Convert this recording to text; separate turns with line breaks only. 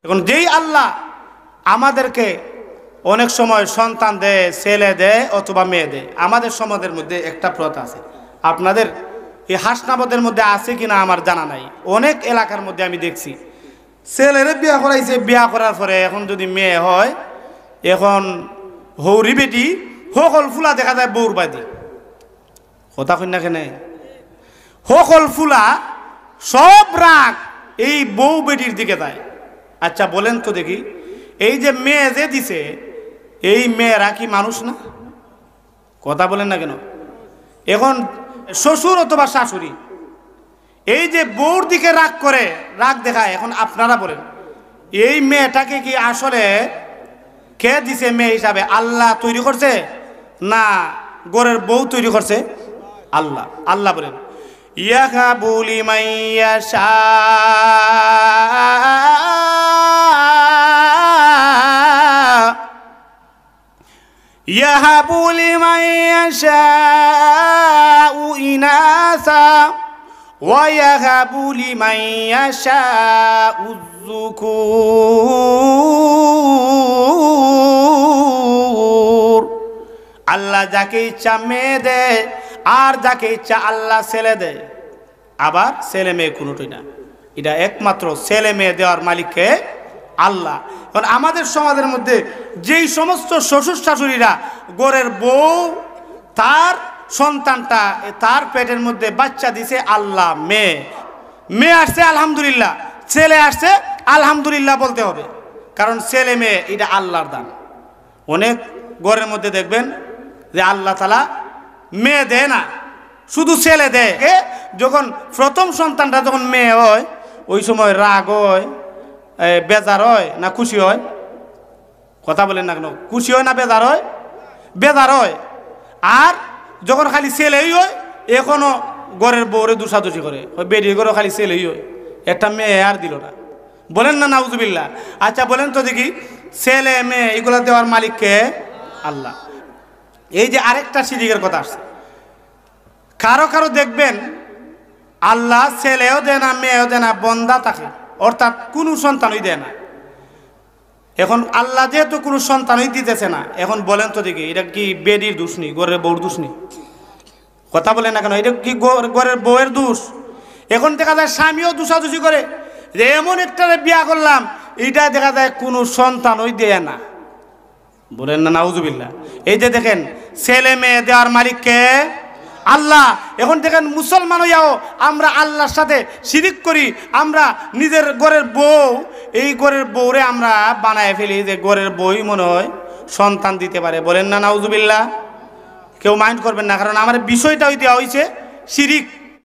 এখন যেই আল্লাহ আমাদেরকে অনেক সময় সন্তান দেয়, ছেলে দেয় অথবা মেয়ে দেয়, আমাদের সমাজের মধ্যে একটা প্রথা আছে, আপনাদের এই হাসনাবাদের মধ্যে আছে কিনা আমার জানা নাই। অনেক এলাকার মধ্যে আমি দেখছি ছেলেরে বিয়া করাইছে, বিয়া করার পরে এখন যদি মেয়ে হয়, এখন হৌরি বেটি সকল ফুলা দেখা যায় বউর বাদি। কথা কই না কেন? সকল ফুলা সব রাগ এই বউ বেটির দিকে যায়। আচ্ছা বলেন তো দেখি, এই যে মেয়ে যে দিছে, এই মেয়েরা কি মানুষ না? কথা বলেন না কেন? এখন শ্বশুর অথবা শাশুড়ি এই যে বউর দিকে রাগ করে, রাগ দেখায়, এখন আপনারা বলেন এই মেয়েটাকে কি আসলে কে দিছে মেয়ে হিসাবে? আল্লাহ তৈরি করছে না ঘরের বউ তৈরি করছে? আল্লাহ। আল্লাহ বলেন ইয়াহাবু লিমান ইয়াশা ইয়াহাবু লিমান ইয়াশাউ ইনাসা ওয়া ইয়াহাবু লিমান ইয়াশাউ যুকুর। আল্লাহ যাকে ইচ্ছা মেয়ে দেয় আর যাকে ইচ্ছা আল্লাহ ছেলে দেয়। আবার ছেলে মেয়ে কোনোটাই না, এটা একমাত্র ছেলে মেয়ে দেওয়ার মালিককে আল্লাহ। কারণ আমাদের সমাজের মধ্যে যেই সমস্ত শ্বশুর শাশুড়িরা ঘরের বউ তার সন্তানটা তার পেটের মধ্যে বাচ্চা দিছে আল্লাহ, মেয়ে মেয়ে আসছে আলহামদুলিল্লাহ, ছেলে আসছে আলহামদুলিল্লাহ বলতে হবে, কারণ ছেলে মেয়ে এটা আল্লাহর দান। অনেক ঘরের মধ্যে দেখবেন যে আল্লাহ তাআলা মেয়ে দেয় না, শুধু ছেলে দেয়। যখন প্রথম সন্তানটা যখন মেয়ে হয়, ওই সময় রাগ হয়, বেজার হয় না খুশি হয়? কথা বলেন না কেন? খুশি হয় না বেজার হয়? বেজার হয়। আর যখন খালি ছেলেই হয়, এখনো ঘরের বউরে দুষাদুষি করে, বেরিয়ে ঘরে খালি ছেলেই হয়, একটা মেয়ে আর দিল না। বলেন না নাউজুবিল্লাহ। আচ্ছা বলেন তো দেখি, ছেলে মেয়ে এগুলা দেওয়ার মালিককে আল্লাহ। এই যে আরেকটা শিরিকের কথা আসছে, কারো কারো দেখবেন আল্লাহ ছেলেও দেয় না মেয়েও দেয় না, বন্দা থাকে, অর্থাৎ কোনো সন্তানই দেয় না। এখন আল্লাহ যেহেতু কোনো সন্তানই দিতেছে না, এখন বলেন তো দেখি এটা কি বেডির দোষ নি, ঘরের বউর দোষ নি? কথা বলেন না কেন? এটা কি ঘরের বউয়ের দোষ? এখন দেখা যায় স্বামীও দোষাদোষি করে যে এমন একটা বিয়া করলাম, এটা দেখা যায় কোনো সন্তানই দেয় না। বলেন না নাউজুবিল্লাহ। এই যে দেখেন ছেলে মেয়ে দেওয়ার মালিককে আল্লাহ। এখন দেখেন মুসলমান হইয়াও আমরা আল্লাহর সাথে শিরিক করি। আমরা নিজের ঘরের বউ, এই ঘরের বউরে আমরা বানায় ফেলি যে ঘরের বউই মনে হয় সন্তান দিতে পারে। বলেন না নাউজুবিল্লাহ। কেউ মাইন্ড করবেন না, কারণ আমার বিষয়টা দেওয়া হয়েছে শিরিক।